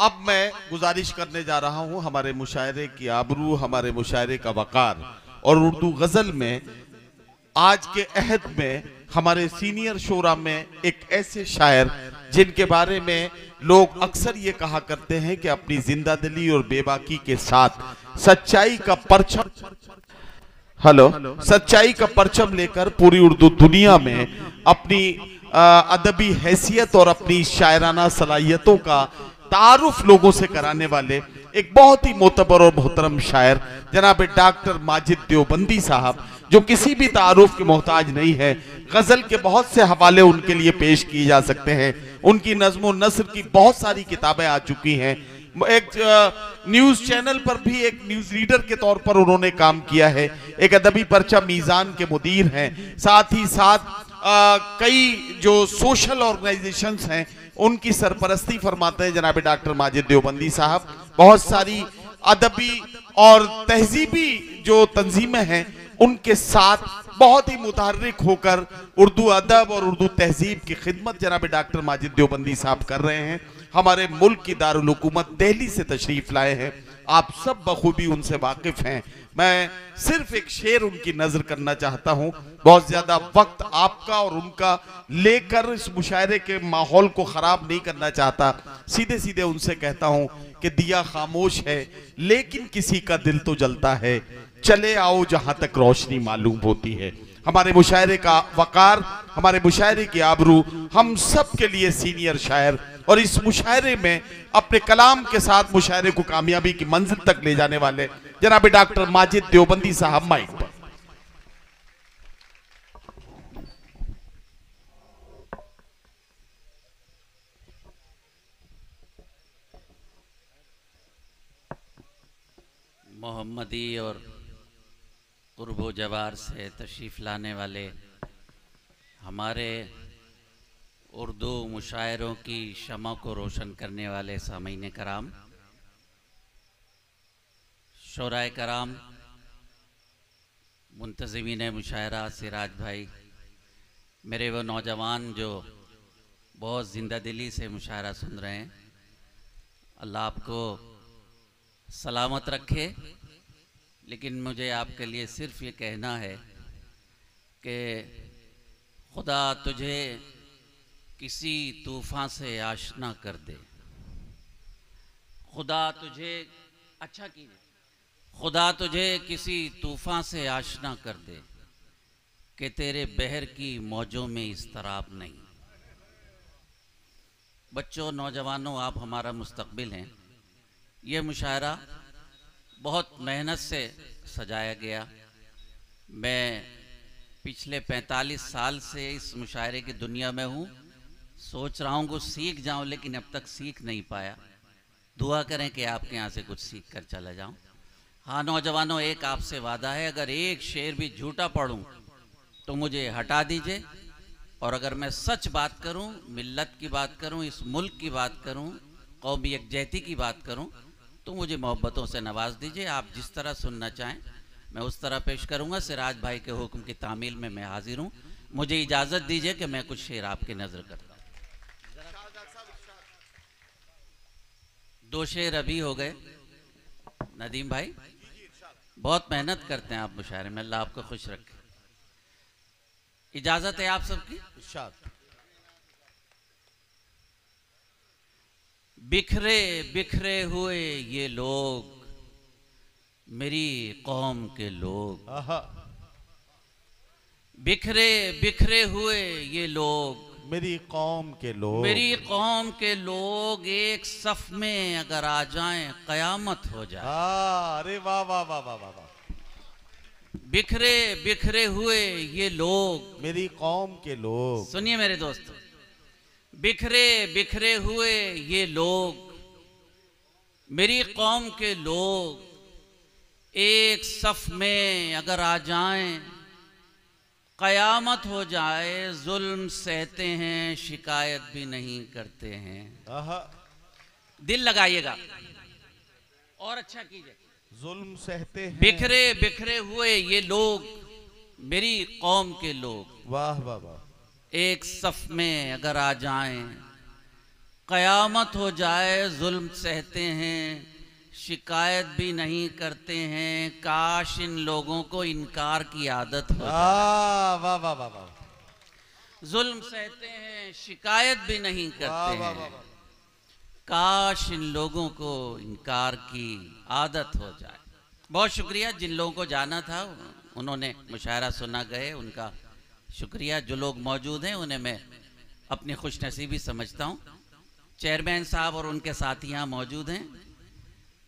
अब मैं गुजारिश करने जा रहा हूं हमारे मुशायरे की आबरू, हमारे मुशायरे का वकार और उर्दू गजल में आज के अहद में हमारे सीनियर शोरा में एक ऐसे शायर जिनके बारे में लोग अक्सर ये कहा करते हैं कि अपनी जिंदादिली और बेबाकी के साथ सच्चाई का परचम सच्चाई का परचम लेकर पूरी उर्दू दुनिया में अपनी अदबी हैसियत और अपनी शायराना सलाहियतों का तारुफ लोगों से कराने वाले एक बहुत ही मोतबर और मोहतरम शायर जनाब डॉक्टर माजिद देवबंदी साहब, जो किसी भी तारुफ के मोहताज नहीं है। गजल के बहुत से हवाले उनके लिए पेश किए जा सकते हैं। उनकी नज्म नस्र की बहुत सारी किताबें आ चुकी हैं। एक न्यूज चैनल पर भी एक न्यूज रीडर के तौर पर उन्होंने काम किया है। एक अदबी पर्चा मीजान के मुदीर हैं। साथ ही साथ कई जो सोशल ऑर्गेनाइजेशंस हैं उनकी सरपरस्ती फरमाते हैं जनाब डॉक्टर माजिद देवबंदी साहब। बहुत सारी अदबी और तहजीबी जो तंजीमें हैं उनके साथ बहुत ही मुतहर्रिक होकर उर्दू अदब और उर्दू तहजीब की खिदमत जनाब डॉक्टर माजिद देवबंदी साहब कर रहे हैं। हमारे मुल्क की दारुल हुकूमत दिल्ली से तशरीफ लाए हैं। आप सब बखूबी उनसे वाकिफ हैं। मैं सिर्फ एक शेर उनकी नजर करना चाहता हूं। बहुत ज्यादा वक्त आपका और उनका लेकर इस मुशायरे के माहौल को खराब नहीं करना चाहता। सीधे सीधे उनसे कहता हूं कि दिया खामोश है लेकिन किसी का दिल तो जलता है, चले आओ जहां तक रोशनी मालूम होती है। हमारे मुशायरे का वकार, हमारे मुशायरे की आबरू हम सब के लिए सीनियर शायर और इस मुशायरे में अपने कलाम के साथ मुशायरे को कामयाबी की मंजिल तक ले जाने वाले जनाब डॉक्टर माजिद देवबंदी साहब माइक पर। मोहम्मदी और कुर्बो जवार से तशरीफ़ लाने वाले हमारे उर्दू मुशायरों की शमा को रोशन करने वाले सामीन कराम, शोराए कराम, मुंतज़िमीन मुशायरा, सिराज भाई, मेरे वो नौजवान जो बहुत ज़िंदा दिली से मुशायरा सुन रहे हैं, अल्लाह आपको सलामत रखे। लेकिन मुझे आपके लिए सिर्फ ये कहना है कि खुदा तुझे किसी तूफ़ान से आशना कर दे, खुदा तुझे अच्छा कीजिए, खुदा तुझे किसी तूफ़ान से आशना कर दे कि तेरे बहर की मौजों में इस्तराब नहीं। बच्चों, नौजवानों, आप हमारा मुस्तकबिल हैं। ये मुशायरा बहुत मेहनत से सजाया गया। मैं पिछले 45 साल से इस मुशायरे की दुनिया में हूँ। सोच रहा हूँ कुछ सीख जाऊँ, लेकिन अब तक सीख नहीं पाया। दुआ करें कि आपके यहाँ से कुछ सीख कर चला जाऊँ। हाँ नौजवानों, एक आपसे वादा है, अगर एक शेर भी झूठा पढ़ूँ तो मुझे हटा दीजिए, और अगर मैं सच बात करूँ, मिल्लत की बात करूँ, इस मुल्क की बात करूँ, कौमी यकजहती की बात करूँ, तो मुझे मोहब्बतों से नवाज दीजिए। आप जिस तरह सुनना चाहें मैं उस तरह पेश करूँगा। सिराज भाई के हुक्म की तामील में मैं हाजिर हूँ। मुझे इजाज़त दीजिए कि मैं कुछ शेर आपकी नज़र करता हूँ। 2 शेर अभी हो गए। नदीम भाई बहुत मेहनत करते हैं आप मुशायरे में, अल्लाह आपको खुश रखे। इजाज़त है आप सबकी? बिखरे बिखरे हुए ये लोग, मेरी कौम के लोग, बिखरे बिखरे हुए ये लोग, मेरी कौम के लोग, मेरी कौम के लोग, एक सफ में अगर आ जाएं कयामत हो जाए। अरे वाह वाह वाह वाह वाह। बिखरे बिखरे हुए ये लोग, मेरी कौम के लोग, सुनिए मेरे दोस्तों, बिखरे बिखरे हुए ये लोग, मेरी कौम के लोग, एक सफ में अगर आ जाएं कयामत हो जाए। जुल्म सहते हैं, शिकायत भी नहीं करते हैं। दिल लगाइएगा और अच्छा कीजिए। जुल्म सहते हैं, बिखरे बिखरे हुए ये लोग, मेरी कौम के लोग, वाह वाह वाह, एक सफ में अगर आ जाएं क़यामत हो जाए जुल्म सहते हैं, शिकायत भी नहीं करते हैं, काश इन लोगों को इनकार की आदत हो जाए। वाह वाह वाह वाह, जुल्म सहते हैं, शिकायत भी नहीं वाह करते वाह हैं, वाह, काश इन लोगों को इनकार की आदत हो जाए। बहुत शुक्रिया, जिन लोगों को जाना था उन्होंने मुशायरा सुना गए, उनका शुक्रिया। जो लोग मौजूद हैं उन्हें मैं अपनी खुशनसीबी समझता हूँ। चेयरमैन साहब और उनके साथी यहाँ मौजूद हैं।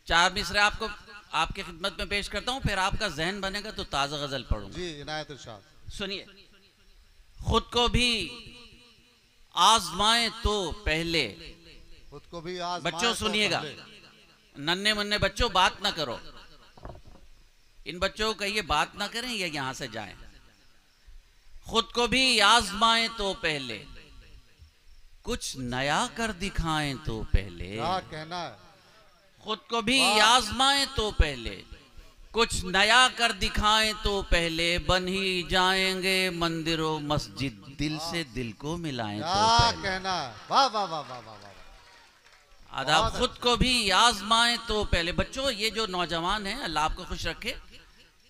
4 मिसरे आपको आपके खिदमत में पेश करता हूँ, फिर आपका जहन बनेगा तो ताज़ा गज़ल पढ़ूंगा। जी इनायत इरशाद। सुनिए। खुद को भी आजमाए तो पहले, खुद को भी आज बच्चों सुनिएगा, नन्हे मुन्ने बच्चों बात ना करो, इन बच्चों को कहिए बात ना करें, ये यहां से जाएं। खुद को भी आजमाएं तो पहले, कुछ नया कर दिखाएं तो पहले। क्या कहना है, खुद को भी आजमाएं तो पहले, कुछ नया कर दिखाएं तो पहले, बन ही जाएंगे मंदिरों मस्जिद, दिल से दिल को मिलाएं तो क्या पहले। कहना है, वाह वाह वाह वाह वाह वाह। आदाब। खुद को भी आजमाएं तो पहले। बच्चों, ये जो नौजवान हैं, अल्लाह आपको खुश रखे,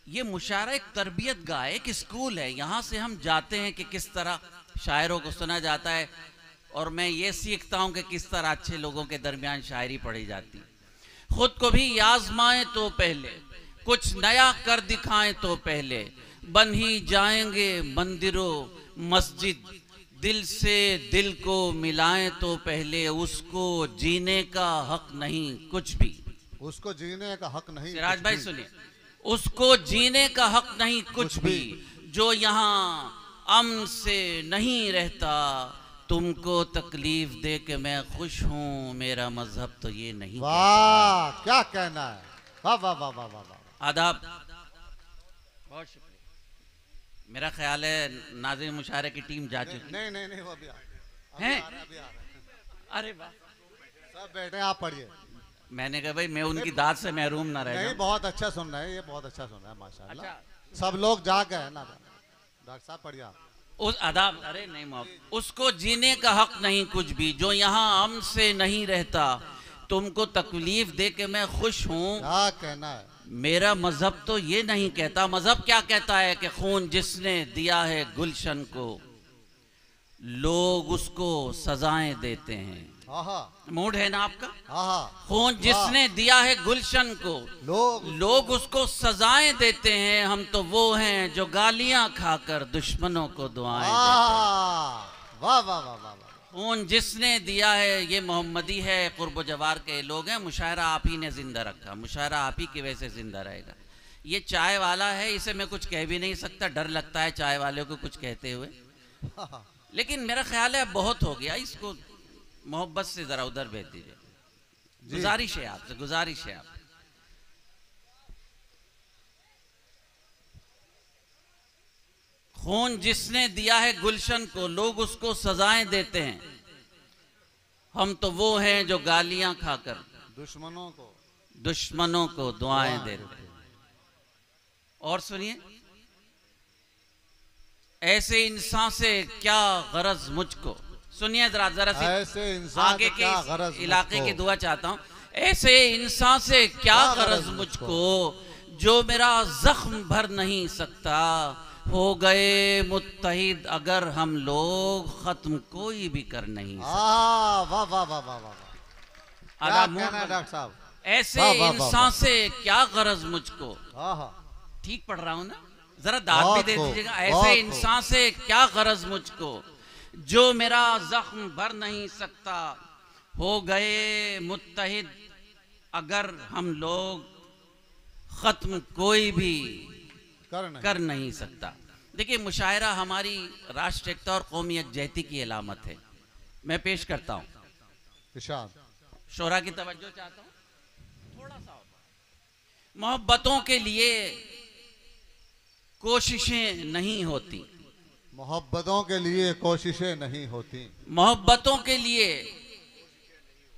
ये मुशायरा एक तरबियत गाह है, एक स्कूल है। यहाँ से हम जाते हैं कि किस तरह शायरों को सुना जाता है, और मैं ये सीखता हूँ कि किस तरह अच्छे लोगों के दरमियान शायरी पढ़ी जाती है। खुद को भी आजमाएं तो पहले, कुछ नया कर दिखाएं तो पहले, बन ही जाएंगे मंदिरों मस्जिद, दिल से दिल को मिलाएं तो पहले, उसको जीने का हक नहीं कुछ भी। उसको जीने का हक नहीं सिराज कुछ भाई भी। सुनिए। उसको जीने का हक नहीं कुछ भी, जो यहाँ अमन से नहीं रहता, तुमको तकलीफ दे के मैं खुश हूँ, मेरा मजहब तो ये नहीं कहता। वाह क्या कहना है, वाह वाह वाह वाह वाह वाह। आदाब। बहुत शुक्रिया। मेरा ख्याल है नाज़रीन मुशायरे की टीम जा चुकी नहीं नहीं नहीं, वो अभी आ रहे हैं। अभी आ रहे अरे वाह। सब बैठे हैं, आप पढ़िए। मैंने कहा भाई मैं उनकी दाद से महरूम ना रह नहीं जाऊं। बहुत अच्छा सुन रहे हैं, ये बहुत अच्छा सुन रहे हैं माशाल्लाह। अच्छा। सब लोग जाग गए ना, डॉक्टर साहब पढ़िए आप। उस आदाब। अरे नहीं मोहब्बत। उसको जीने का हक नहीं कुछ भी, जो यहाँ अमन से नहीं रहता, तुमको तकलीफ दे के मैं खुश हूँ, क्या कहना है, मेरा मजहब तो ये नहीं कहता। मजहब क्या कहता है कि खून जिसने दिया है गुलशन को, लोग उसको सजाएं देते हैं। आहा मूड है ना आपका? आहा। खून जिसने दिया है गुलशन को, लोग उसको सजाएं देते हैं, हम तो वो हैं जो गालियां खाकर दुश्मनों को दुआएं देते हैं। वाह वाह वाह वाह वाह। खून जिसने दिया है, ये मोहम्मदी है, कुर्ब जवार के लोग हैं। मुशायरा आप ही ने जिंदा रखा, मुशायरा आप ही की वजह से जिंदा रहेगा। ये चाय वाला है, इसे मैं कुछ कह भी नहीं सकता, डर लगता है चाय वाले को कुछ कहते हुए, लेकिन मेरा ख्याल है बहुत हो गया, इसको मोहब्बत से जरा उधर भेज दीजिए। गुजारिश है आपसे, गुजारिश है आप। खून जिसने दिया है गुलशन को, लोग उसको सजाएं देते हैं, हम तो वो हैं जो गालियां खाकर दुश्मनों को दुआएं देते हैं। और सुनिए, ऐसे इंसान से क्या गरज मुझको, सुनिए जरा जरा सी ऐसे इंसान आगे से के क्या इस गरज इलाके मुझको। की दुआ चाहता हूँ। ऐसे इंसान से क्या गरज मुझको, जो मेरा जख्म भर नहीं सकता, हो गए मुत्तहिद अगर हम लोग, खत्म कोई भी कर नहीं सकता। वाह वाह वाह वाह वाह वाह। क्या कहना है डॉक्टर साहब, ऐसे वाह, वाह, वाह, इंसान वाह। से क्या गरज मुझको, आहा ठीक पढ़ रहा हूं ना, जरा दाद भी बहुत दे खूब, दीजिएगा। बहुत ऐसे खूब। इंसान से क्या गरज मुझको, जो मेरा जख्म भर नहीं सकता, हो गए मुत्तहिद अगर हम लोग, खत्म कोई भी कर नहीं सकता। देखिए, मुशायरा हमारी राष्ट्र एकता और कौमी यकजहती की अलामत है। मैं पेश करता हूँ, इरशाद। शोरा की तवज्जो चाहता हूँ थोड़ा सा। मोहब्बतों के लिए कोशिशें नहीं होती, मोहब्बतों के लिए कोशिशें नहीं होती, मोहब्बतों के लिए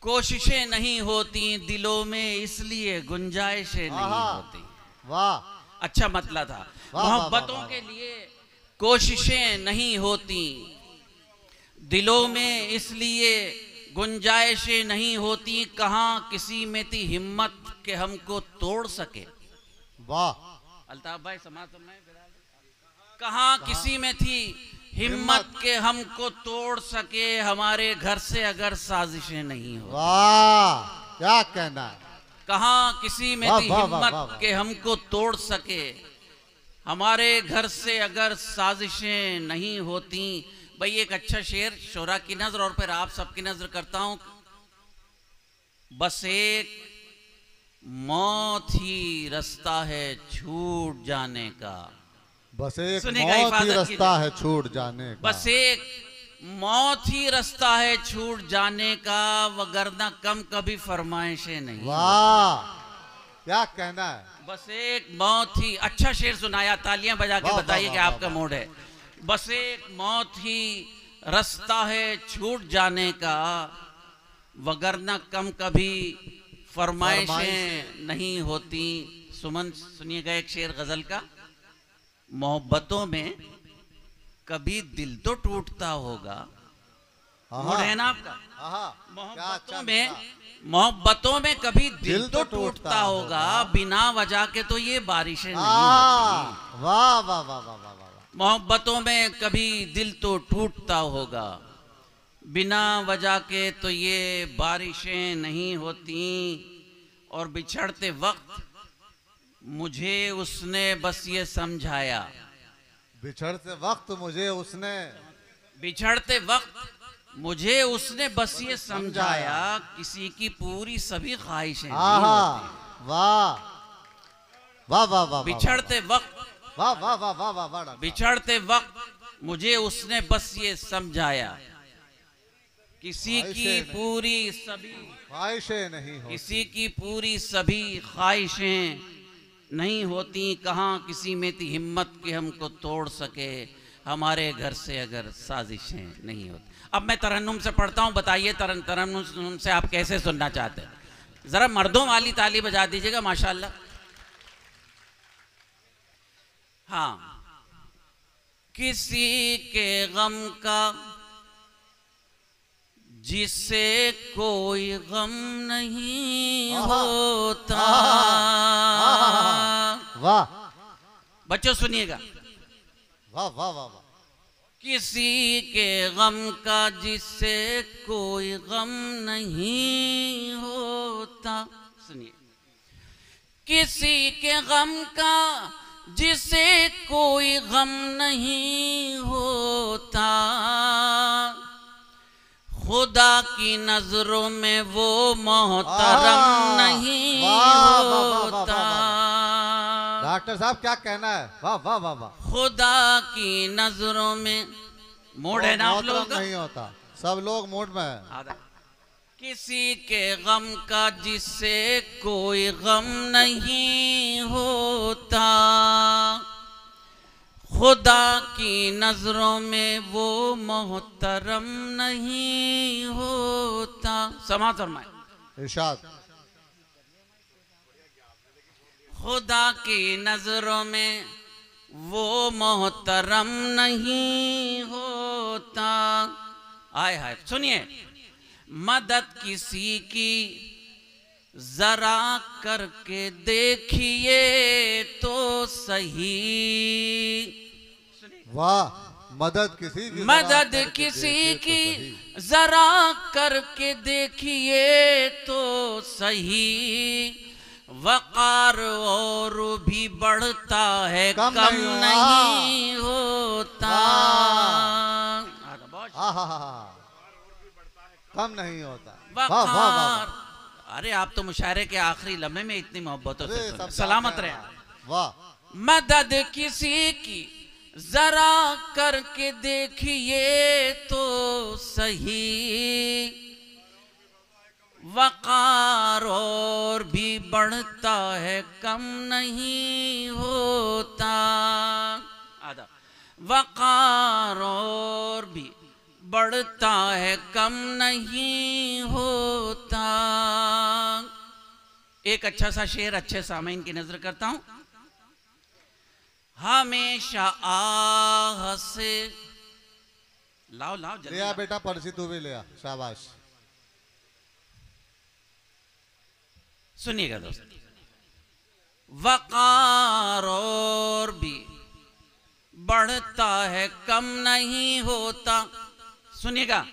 कोशिशें नहीं होती, दिलों में इसलिए गुंजाइशें नहीं आहा। होती। वाह अच्छा मतला था। वाह, वाह, मोहब्बतों वाह, के लिए कोशिशें नहीं होती, दिलों में इसलिए गुंजाइशें नहीं होती, कहाँ किसी में थी हिम्मत के हमको तोड़ सके। वाह अल्ताफ भाई समाज तो मैं कहाँ किसी में थी हिम्मत के हमको तोड़ सके, हमारे घर से अगर साजिशें नहीं हो। वाह क्या कहना है। कहाँ किसी में वाह, थी वाह, वाह, हिम्मत वाह, वाह। के हमको तोड़ सके, हमारे घर से अगर साजिशें नहीं होती। भाई एक अच्छा शेर शोरा की नजर और फिर आप सबकी नजर करता हूं। बस एक मौत ही रास्ता है छूट जाने का। बस एक सुनिएगा, मौत ही हिफाजत रास्ता कीजिए। है छूट जाने का। बस एक मौत ही रास्ता है छूट जाने का, वगरना कम कभी फरमाइशें नहीं। वाह क्या कहना है। बस एक मौत ही, अच्छा शेर सुनाया, तालियां बजा के वाह, बताइए वाह, कि वाह, आपका वाह। मूड है। बस एक मौत ही रास्ता है छूट जाने का, वगरना कम कभी फरमाइशें नहीं होती। सुमन सुनिएगा एक शेर गजल का। मोहब्बतों में कभी दिल तो टूटता होगा। मूड है ना आपका। आहा, क्या अच्छा मोहब्बतों में कभी दिल तो टूटता होगा, बिना वजह के तो ये बारिशें नहीं होती। वाह वाह वाह वाह वाह वाह। मोहब्बतों में कभी दिल तो टूटता होगा, बिना वजह के तो ये बारिशें नहीं होती। और बिछड़ते वक्त मुझे उसने बस ये समझाया। बिछड़ते वक्त मुझे उसने बिछड़ते वक्त मुझे उसने बस ये समझाया, किसी की पूरी सभी ख्वाहिशें नहीं आहा होती। वाह वाह वाह वाह। बिछड़ते वक्त वाह वाह वाह वाह वाह वाह। बिछड़ते वक्त मुझे उसने बस ये समझाया, किसी की पूरी सभी ख्वाहिशें नहीं होती। किसी की पूरी सभी ख्वाहिशें नहीं होती, कहाँ किसी में थी हिम्मत कि हमको तोड़ सके, हमारे घर से अगर साजिशें नहीं होती। अब मैं तरन्नुम से पढ़ता हूँ, बताइए तरन्नुम से आप कैसे सुनना चाहते हैं। जरा मर्दों वाली ताली बजा दीजिएगा माशाल्लाह। हाँ। किसी के गम का जिसे कोई गम नहीं होता। वाह बच्चों सुनिएगा। वाह वाह वाह वाह। किसी के गम का जिसे कोई गम नहीं होता। सुनिए। किसी के गम का जिसे कोई गम नहीं होता, खुदा की नजरों में वो मोहतरम नहीं होता। डॉक्टर साहब क्या कहना है। वाह वाह वाह वाह। खुदा की नजरों में मूड है ना आप लोगों का। नहीं होता, सब लोग मूड में है। आधा। किसी के गम का जिससे कोई गम नहीं होता, खुदा की नजरों में वो मोहतरम नहीं होता। समाअत फरमाए। इरशाद। खुदा की नजरों में वो मोहतरम नहीं होता। आय हाय सुनिए। मदद किसी की जरा करके देखिए तो सही। वाह मदद किसी की मदद किसी की जरा करके देखिए तो सही, वकार और भी बढ़ता है कम नहीं होता। कम नहीं होता। वकार। अरे आप तो मुशायरे के आखिरी लम्हे में इतनी मोहब्बतों से सुने। सलामत रहे। वाह। मदद किसी की जरा करके देखिए तो सही, वकार और भी बढ़ता है कम नहीं होता। आधा। वकार और भी बढ़ता है कम नहीं होता। एक अच्छा सा शेर अच्छे सामीन की नजर करता हूं। हमेशा आह से लाओ लाओ जल्दी लिया लाओ। बेटा पर्ची तू भी लिया। शाबाश। सुनिएगा दोस्त, वकार और भी बढ़ता है कम नहीं होता। सुनिएगा,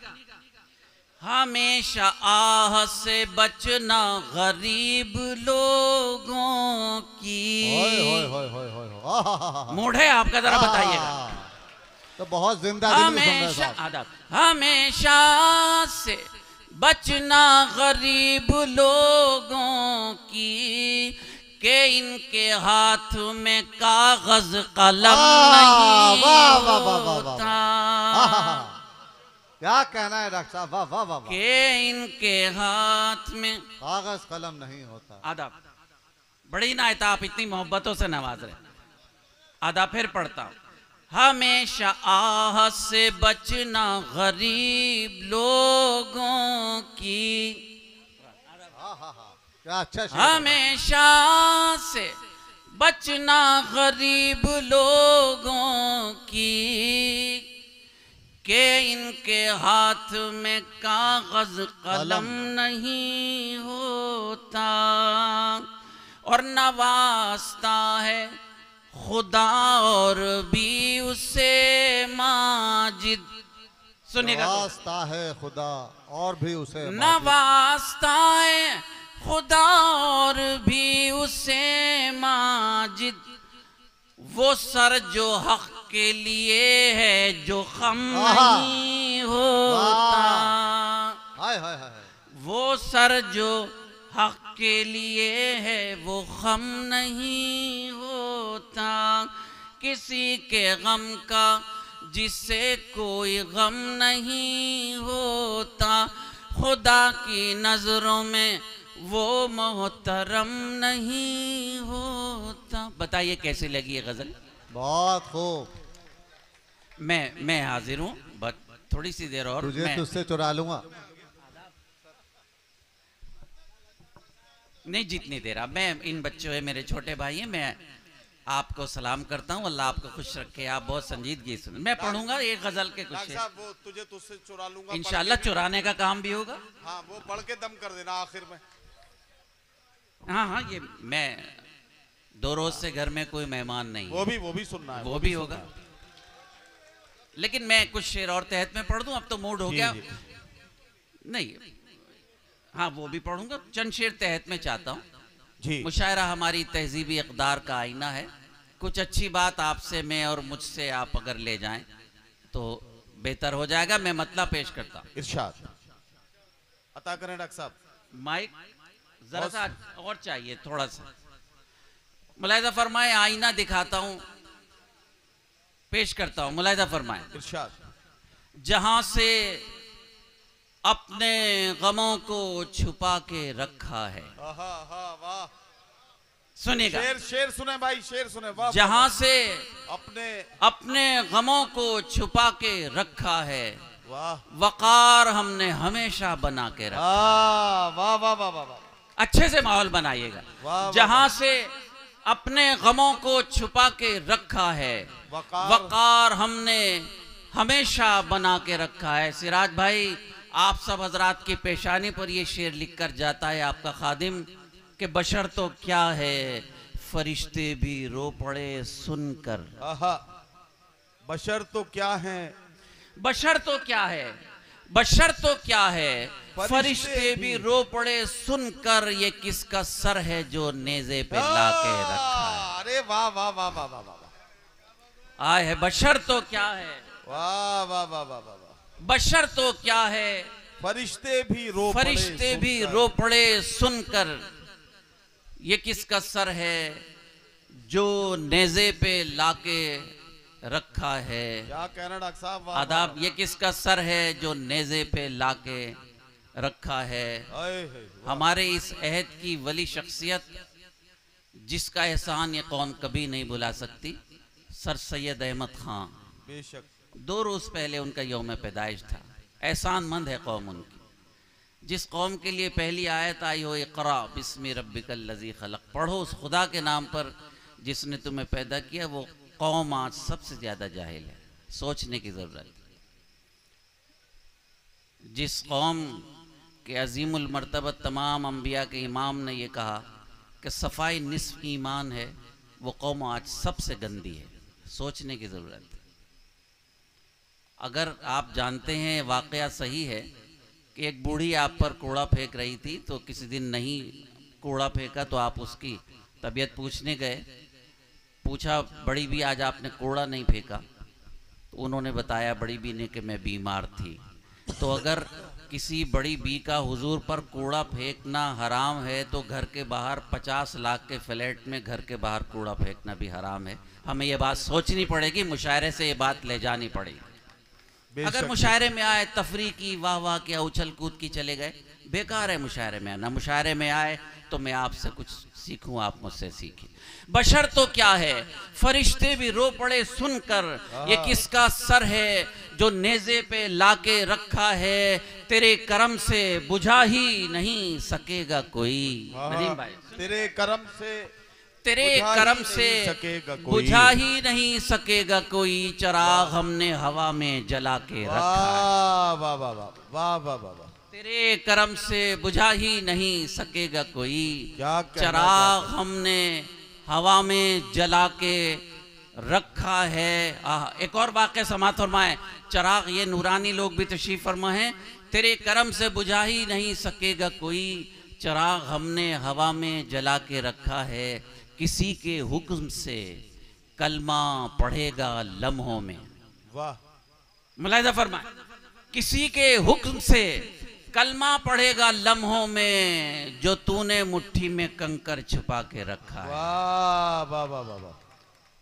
हमेशा आह से बचना गरीब लोगों की। मूड है आपका, जरा बताइएगा। तो बहुत जिंदा दिल में सुन रहे हमेशा साहब। आदाब, हमेशा से बचना गरीब लोगों की, के इनके हाथ में कागज कलम नहीं वाह, वाह, वाह, वाह, वाह, होता। क्या कहना है डॉक्टर साहब, वाह वाह वाह वाह। के इनके हाथ में कागज कलम नहीं होता। आदाब, बड़ी नायता, आप इतनी मोहब्बतों से नवाज रहे। आदाब फिर पढ़ता हूं, हमेशा आह से बचना गरीब लोगों की, क्या अच्छा शेर है। हमेशा से बचना गरीब लोगों की, के इनके हाथ में कागज कलम नहीं होता। और नवाजता है खुदा और भी उसे माजिद। सुनिएगा, नवाजता है खुदा और भी उसे माजिद। नवाजता है खुदा और भी उसे माजिद, वो सर जो हक के लिए है जो खम नहीं होता। हाय हाय हाय। वो सर जो हक के लिए है वो खम नहीं होता। किसी के गम का जिसे कोई गम नहीं होता, खुदा की नजरों में वो मोहतरम नहीं होता। बताइए कैसी लगी ये गजल? बहुत खूब। मैं हाजिर हूँ, बस थोड़ी सी देर और तुझे मैं तुझसे चुरा लूंगा। नहीं जीतने दे रहा। मैं, इन बच्चों है मेरे छोटे भाई हैं, मैं आपको सलाम करता हूँ, अल्लाह आपको खुश रखे। आप बहुत संजीदगी सुन। मैं पढ़ूंगा एक गजल के कुछ डॉक्टर साहब, वो तुझे तुझसे चुरा लूंगा, इंशाल्लाह चुराने का काम भी होगा। हाँ, वो पढ़ के दम कर देना आखिर में। हाँ हाँ, ये मैं 2 रोज से घर में कोई मेहमान नहीं, वो भी सुनना है, वो भी होगा। लेकिन मैं कुछ शेर और तहत में पढ़ दूं, अब तो मूड हो गया। नहीं, हाँ वो भी पढ़ूंगा, चंद शेर तहत में चाहता हूँ जी। मुशायरा हमारी तहजीबी इक़दार का आईना है। कुछ अच्छी बात आपसे मैं और मुझसे आप अगर ले जाएं तो बेहतर हो जाएगा। मैं मतलब पेश करता हूँ। इरशाद अता करें डॉक्टर साहब। माइक जरा सा और चाहिए, थोड़ा सा मुलाहिजा फरमाए। आईना दिखाता हूँ, पेश करता हूँ, मुलाहिजा फरमाए। इरशाद, जहां से अपने गमों को छुपा के रखा है। वाह, सुनिएगा, शेर सुने भाई, शेर सुने। वाह, जहां से अपने गमों को छुपा के रखा है, वाह, वकार हमने हमेशा बना के रखा। वाह वाह वाह वाह। अच्छे से माहौल बनाइएगा। वाह, जहां से अपने गमों को छुपा के रखा है, वकार हमने हमेशा बना के रखा है। सिराज भाई, आप सब हजरात की पेशानी पर ये शेर लिख कर जाता है आपका खादिम कि बशर तो क्या है फरिश्ते भी रो पड़े सुनकर। बशर तो क्या है, बशर तो क्या है, बशर तो क्या है फरिश्ते भी रो पड़े सुनकर, ये किसका सर है जो नेज़े पे लाके रखा है। अरे वाह वाह वाह वाह वाह वाह। आए है बशर तो क्या है, वाह वाह वाह वाह वाह। बशर तो क्या है फरिश्ते भी रो पड़े सुनकर, ये किसका सर है जो नेज़े पे लाके रखा है। क्या कहना डॉक्टर साहब, आदाब, ये किसका सर है जो नेज़े पे लाके रखा है। हमारे इस अहद की वली शख्सियत जिसका एहसान ये कौम कभी नहीं भुला सकती, सर सैयद अहमद खां। बेशक 2 रोज पहले उनका यौम पैदाइश था। एहसानमंद है कौम उनकी। जिस कौम के लिए पहली आयत आई हो इक़रा बिस्मि रब्बिकल लज़ी खलक़, पढ़ो उस खुदा के नाम पर जिसने तुम्हें पैदा किया, वो कौम आज सबसे ज़्यादा जाहिल है। सोचने की ज़रूरत है। जिस कौम कि अजीमुल मर्तबत तमाम अंबिया के इमाम ने ये कहा कि सफाई निस्फ ईमान है, वो कौम आज सबसे गंदी है। सोचने की ज़रूरत है। अगर आप जानते हैं वाक़या सही है कि एक बूढ़ी आप पर कूड़ा फेंक रही थी, तो किसी दिन नहीं कूड़ा फेंका तो आप उसकी तबीयत पूछने गए, पूछा बड़ी भी आज आपने कूड़ा नहीं फेंका, तो उन्होंने बताया बड़ी बी ने कि मैं बीमार थी। तो अगर किसी बड़ी बी का हुजूर पर कूड़ा फेंकना हराम है तो घर के बाहर 50 लाख के फ्लैट में घर के बाहर कूड़ा फेंकना भी हराम है। हमें ये बात सोचनी पड़ेगी, मुशायरे से ये बात ले जानी पड़ेगी। अगर मुशायरे में आए तफरी की, वाह वाह किया, उछल कूद की चले गए, बेकार है मुशायरे में आना। मुशायरे में आए तो मैं आपसे कुछ सीखूं, आप मुझसे सीखें। बशर तो क्या है, फरिश्ते भी रो पड़े सुनकर, ये किसका सर है जो नेज़े पे लाके रखा है, तेरे करम से बुझा ही नहीं सकेगा कोई। नदीम भाई, तेरे करम से बुझा ही नहीं सकेगा कोई, चिराग हमने हवा में जला के रखा है। वाह वाह वाह वाह वाह वाह। तेरे करम से बुझा ही नहीं सकेगा कोई, क्या चिराग हमने हवा में जला के रखा है। एक और वाक़या समात फरमाए, चिराग ये नूरानी लोग भी तशरीफ फरमा है। तेरे करम से बुझा ही नहीं सकेगा कोई, चिराग हमने हवा में जला के रखा है, किसी के हुक्म से कलमा पढ़ेगा लम्हों में। वाह, मुलाहिजा फरमाए, किसी के हुक्म से कलमा पढ़ेगा लम्हों में, जो तूने मुट्ठी में कंकर छुपा के रखा है। वाह वाह वाह वाह।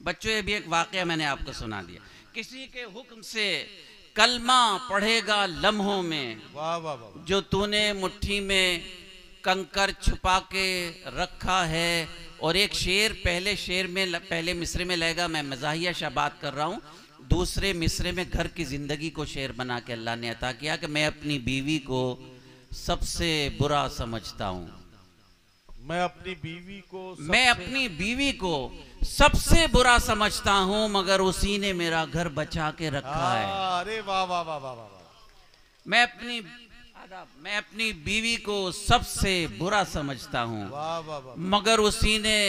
बच्चों, ये भी एक वाकया मैंने आपको सुना दिया। किसी के हुक्म से कलमा पढ़ेगा लम्हों में, वाह वाह वाह, जो तूने मुट्ठी में कंकर छुपा के रखा है। और एक शेर, पहले मिसरे में लगेगा, मैं मज़ाहिया शा बात कर रहा हूँ, दूसरे मिसरे में घर की ज़िंदगी को शेर बना के अल्लाह ने अता किया कि मैं अपनी बीवी को सबसे बुरा समझता हूँ, मैं अपनी बीवी को सबसे बुरा समझता हूँ, मगर उसी ने मेरा घर बचा के रखा है। अरे वाह वाह वाह वाह वाह। मैं अपनी बीवी को सबसे बुरा समझता हूँ, मगर उसी ने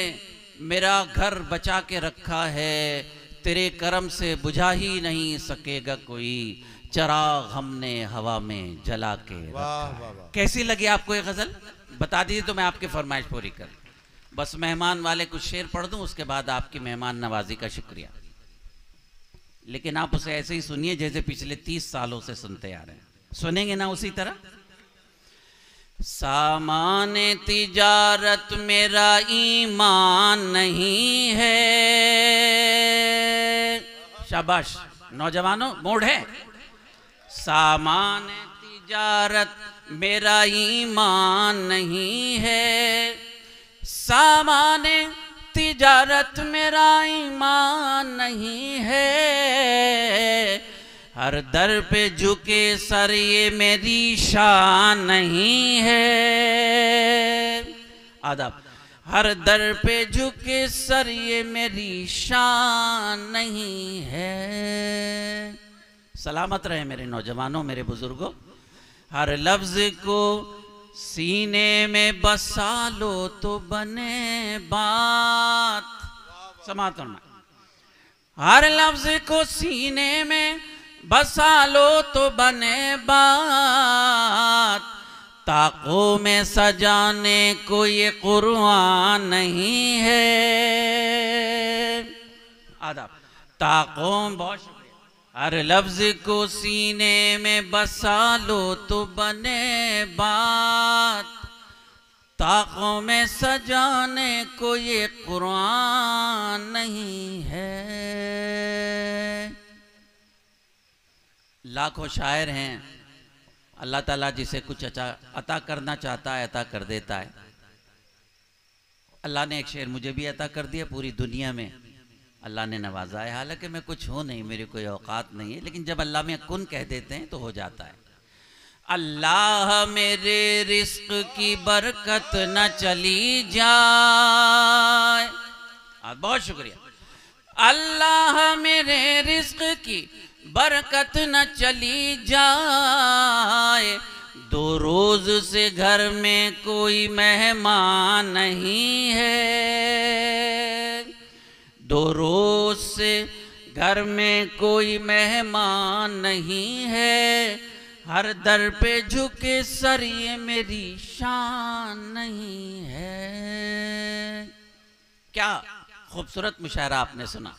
मेरा घर बचा के रखा है। तेरे करम से बुझा ही नहीं सकेगा कोई, चिराग हमने हवा में जला के रखा है। कैसी लगी आपको ये गजल? बता दीजिए तो मैं आपकी फरमाइश पूरी कर। बस मेहमान वाले कुछ शेर पढ़ दूं, उसके बाद आपकी मेहमान नवाजी का शुक्रिया। लेकिन आप उसे ऐसे ही सुनिए जैसे पिछले 30 सालों से सुनते आ रहे हैं। सुनेंगे ना उसी तरह? सामाने तिजारत मेरा ईमान नहीं है। शाबाश नौजवानों, मोड़ है। सामाने तिजारत मेरा ईमान नहीं है, सामाने तिजारत मेरा ईमान नहीं है। हर दर पे झुके सर ये मेरी शान नहीं है। आदाब। हर दर पे झुके सर ये मेरी शान नहीं है। सलामत रहे मेरे नौजवानों, मेरे बुजुर्गों। हर लफ्ज को सीने में बसा लो तो बने बात। समात फरमाए। हर लफ्ज को सीने में बसा लो तो बने बात। ताकों में सजाने को ये कुरान नहीं है। आदाब। ताकों, बहुत शुक्रिया। हर लफ्ज को सीने में बसा लो तो बने बात। ताकों में सजाने को ये कुरान नहीं है। लाखों शायर हैं, अल्लाह ताला जिसे कुछ अता करना चाहता है अता कर देता है। अल्लाह ने एक शेर मुझे भी अता कर दिया, पूरी दुनिया में अल्लाह ने नवाजा है। हालांकि मैं कुछ हूँ नहीं, मेरी कोई औकात नहीं है, लेकिन जब अल्लाह में कुन कह देते हैं तो हो जाता है। अल्लाह मेरे रिस्क की बरकत न चली जाए। बहुत शुक्रिया। अल्लाह मेरे रिस्क की बरकत न चली जाए। दो रोज से घर में कोई मेहमान नहीं है, दो रोज से घर में कोई मेहमान नहीं है, हर दर पे झुके सर ये मेरी शान नहीं है। क्या खूबसूरत मुशायरा आपने सुना,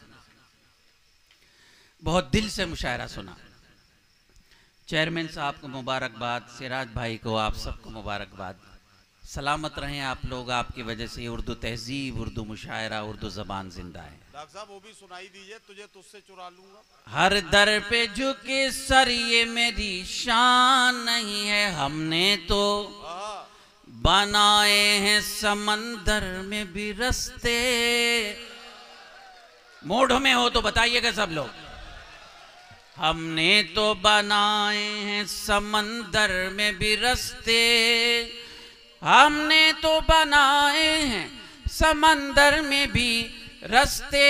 बहुत दिल से मुशायरा सुना। चेयरमैन साहब को मुबारकबाद, सिराज भाई को, आप सबको मुबारकबाद। सलामत रहें आप लोग, आपकी वजह से उर्दू तहजीब, उर्दू मुशायरा, उर्दू ज़बान जिंदा है। डॉक्टर साहब वो भी सुनाई दीजिए, तुझे तुझसे चुरा लूंगा। हर दर पे झुके सर ये मेरी शान नहीं है, हमने तो बनाए हैं समंदर में भी रस्ते। मूड में हो तो बताइएगा सब लोग। हमने तो बनाए हैं समंदर में भी रस्ते, हमने तो बनाए हैं समंदर में भी रस्ते,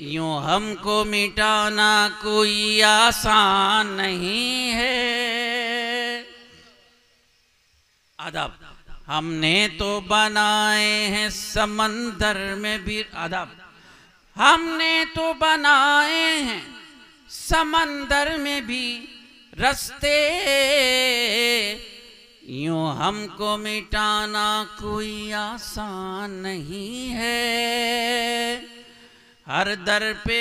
यूं हमको मिटाना कोई आसान नहीं है। आदाब। हमने तो बनाए हैं समंदर में भी, आदाब, हमने तो बनाए हैं समंदर में भी रस्ते, यूं हमको मिटाना कोई आसान नहीं है। हर दर पे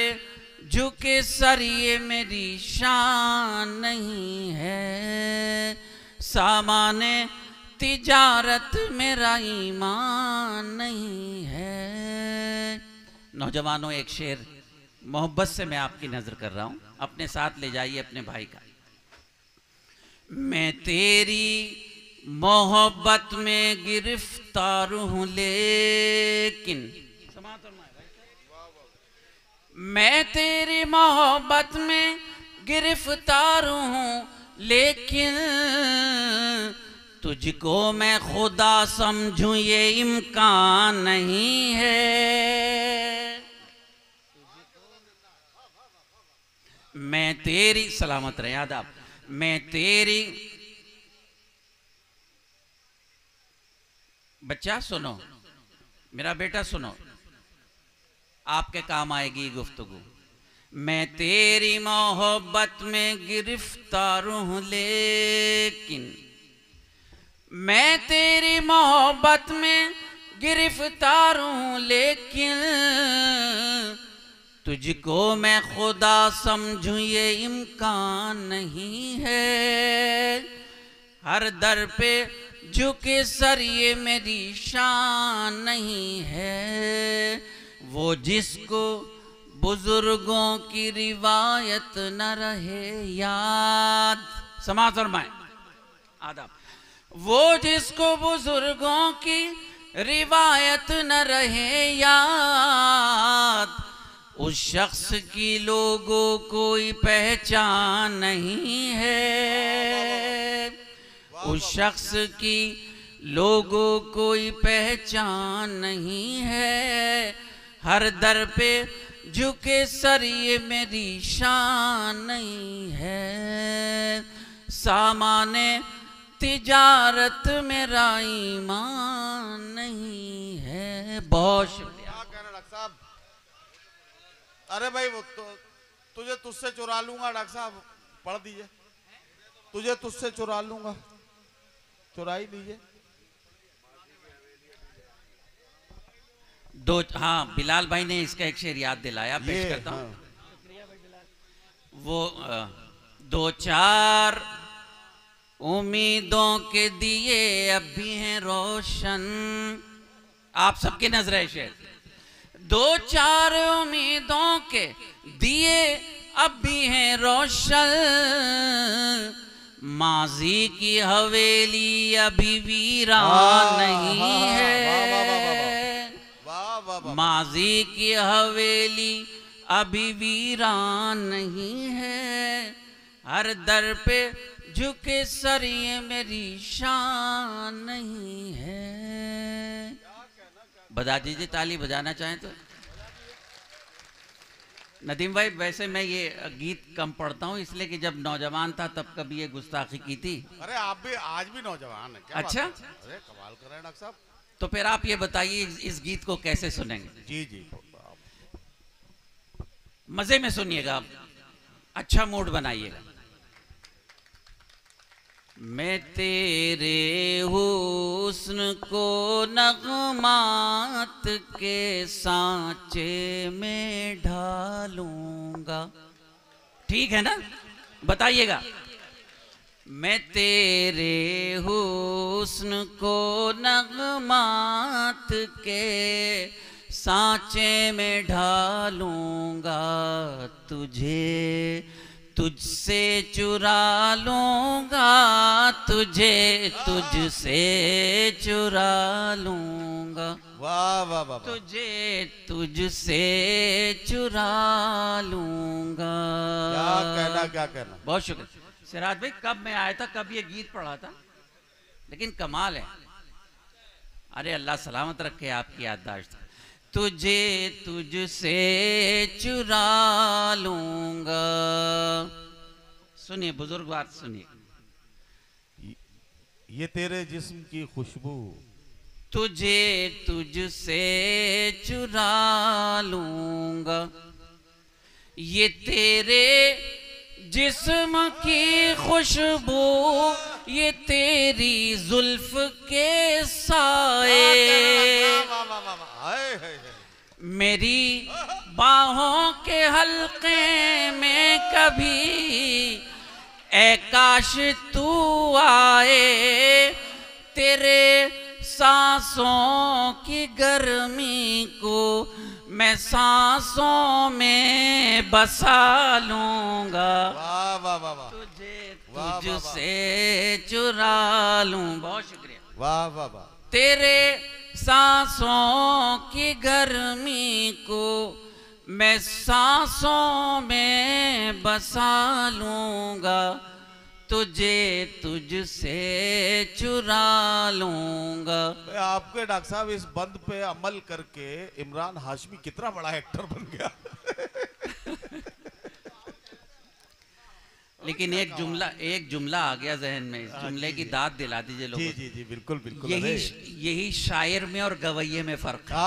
झुके सर ये मेरी शान नहीं है, सामाने तिजारत मेरा ईमान नहीं है। नौजवानों, एक शेर मोहब्बत से मैं आपकी नजर कर रहा हूं, अपने साथ ले जाइए अपने भाई का। मैं तेरी मोहब्बत में गिरफ्तार हूं, लेकिन मैं तेरी मोहब्बत में गिरफ्तार हूं, लेकिन तुझको मैं खुदा समझूं ये इम्कान नहीं है। मैं तेरी, सलामत रहे आदाब, मैं तेरी, बच्चा सुनो, मेरा बेटा सुनो, आपके काम आएगी गुफ्तगू। मैं तेरी मोहब्बत में गिरफ्तार हूं, लेकिन मैं तेरी मोहब्बत में गिरफ्तार हूं, लेकिन तुझको मैं खुदा समझूं ये इम्कान नहीं है। हर दर पे झुके सर ये मेरी शान नहीं है। वो जिसको बुजुर्गों की रिवायत न रहे याद, समाज फरमाए आदाब, वो जिसको बुजुर्गों की रिवायत न रहे याद, उस शख्स की लोगों कोई पहचान नहीं है। उस शख्स की लोगों कोई पहचान नहीं है। हर दर पे झुके सर ये मेरी शान नहीं है। सामाने तिजारत मेरा ईमान नहीं है। बहुत शुक्रिया। क्या कहना डॉक्टर साहब? अरे भाई वो तुझे तुझसे चुरा लूंगा। डॉक्टर साहब पढ़ दीजिए। तुझे तुझसे चुरा लूंगा, चुरा ही लीजिए। दो, हाँ, बिलाल भाई ने इसका एक शेर याद दिलाया, पेश करता हूँ। हाँ। वो दो चार उम्मीदों के दिए अब भी हैं रोशन, आप सबकी नजर है शेर। दो चार उम्मीदों के दिए अब भी हैं रोशन, माजी की हवेली अभी वीरान नहीं है। माजी की हवेली अभी वीरान नहीं है। हर दर पे झुके सर ये मेरी शान नहीं है। बजा दीजिए, ताली बजाना चाहें तो। नदीम भाई, वैसे मैं ये गीत कम पढ़ता हूँ इसलिए कि जब नौजवान था तब कभी ये गुस्ताखी की थी। अरे आप भी आज भी नौजवान है क्या? अच्छा। बात है? अरे कमाल कर रहे हैं डॉक्टर साहब। तो फिर आप ये बताइए इस गीत को कैसे सुनेंगे? जी जी। मजे में सुनिएगा आप, अच्छा मूड बनाइएगा। मैं तेरे हुस्न को नगमात के सांचे में ढालूंगा। ठीक है ना? बताइएगा। मैं तेरे हुस्न को नगमात के सांचे में ढालूंगा, तुझे तुझसे चुरा लूंगा, तुझे तुझसे चुरा लूंगा, वाह वाह वाह। तुझे तुझसे चुरा लूंगा। क्या कहना, क्या कहना। बहुत शुक्रिया सिराज भाई। कब मैं आया था, कब ये गीत पढ़ा था, लेकिन कमाल है। अरे अल्लाह सलामत रखे आपकी याददाश्त। तुझे तुझसे चुरा लूंगा। सुनिए बुजुर्ग, बात सुनिए। ये तेरे जिस्म की खुशबू, तुझे तुझसे चुरा लूंगा, ये तेरे जिस्म की खुशबू, ये तेरी जुल्फ के साए, मेरी बाहों के हल्के में कभी ए काश तू आए, तेरे सांसों की गर्मी को मैं सांसों में बसा लूंगा। वाह वाह वाह वाह। तुझे वाह, तुझसे चुरा लूं। बहुत शुक्रिया। वाह वाह वाह। तेरे सांसों की गर्मी को मैं सांसों में बसा लूंगा, तुझे तुझसे चुरा लूंगा। आपके डॉक्टर साहब इस बंद पे अमल करके इमरान हाशमी कितना बड़ा एक्टर बन गया। लेकिन एक जुमला आ गया जहन में, इस जुमले की दाद दिला दीजिए लोगों जी को। जी जी बिल्कुल बिल्कुल। यही शायर में और गवैये में फर्क है।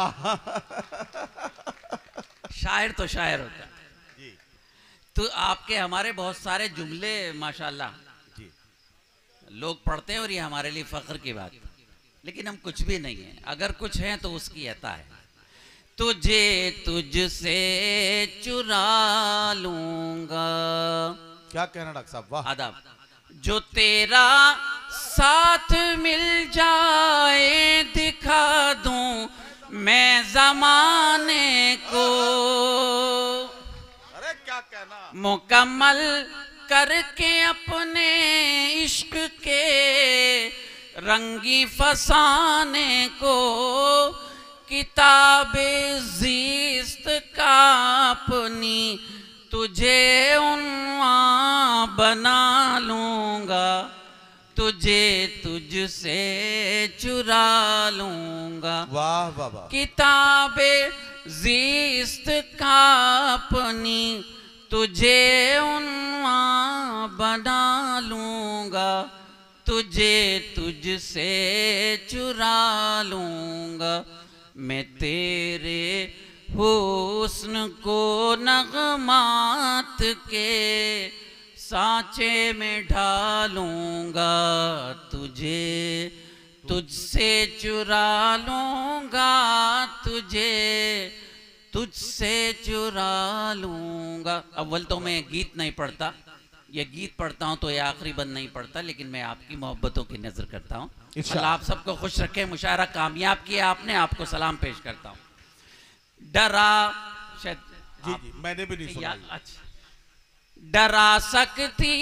शायर तो शायर होता है जी। तो आपके हमारे बहुत सारे जुमले माशाल्लाह जी लोग पढ़ते हैं और ये हमारे लिए फख्र की बात है। लेकिन हम कुछ भी नहीं है, अगर कुछ है तो उसकी अता है। तुझे तुझसे चुरा लूंगा। क्या कहना डॉक्टर साहब, वाह। आदाब। जो तेरा साथ मिल जाए दिखा दूं मैं जमाने को, अरे क्या कहना। मुकम्मल करके अपने इश्क के रंगी फसाने को, किताबे ज़िस्त का अपनी तुझे उन्वां बना लूंगा, तुझे तुझसे चुरा लूंगा। वाह वाह वाह। किताबे ज़िस्त का अपनी तुझे उन्वां बना लूंगा, तुझे तुझसे चुरा लूंगा। मैं तेरे हुस्न को नगमात के सांचे में ढालूंगा, तुझे तुझसे चुरा लूंगा, तुझे तुझसे चुरा लूंगा। अव्वल तो मैं गीत नहीं पढ़ता, ये गीत पढ़ता हूँ तो ये आखिरी बंद नहीं पढ़ता, लेकिन मैं आपकी मोहब्बतों की नजर करता हूँ। अल्लाह आप सबको खुश रखे, मुशायरा कामयाब किया आपने, आपको सलाम पेश करता हूँ। डरा शायद जी जी मैंने भी नहीं सुना। अच्छा। डरा सकती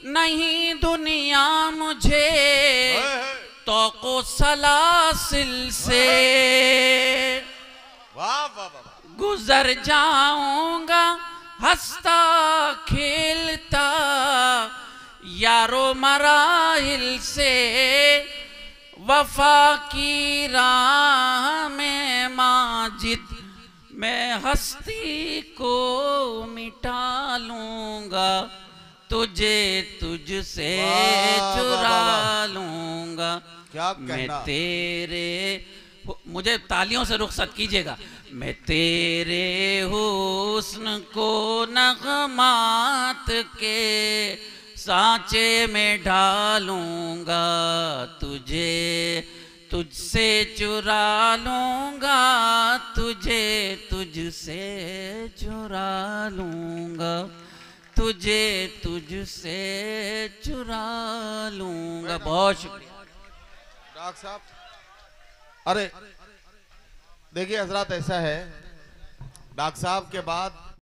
नहीं दुनिया मुझे तौको सलासिल से, वाह वाह वाह। गुजर जाऊंगा हंसता खेलता यारो मराहिल से, वफा की राह में माजिद मैं हस्ती को मिटा लूंगा, तुझे तुझसे चुरा लूंगा। क्या मैं कहना। तेरे, मुझे तालियों से रुखसत कीजिएगा। मैं तेरे हुस्न को नगमात के सांचे में ढालूंगा, तुझे तुझसे चुरा लूंगा, तुझे तुझसे चुरा लूंगा, तुझे तुझसे चुरा लूंगा। बहुत शुक्रिया डॉक्टर साहब। अरे देखिए हजरत, ऐसा है डॉक्टर साहब के बाद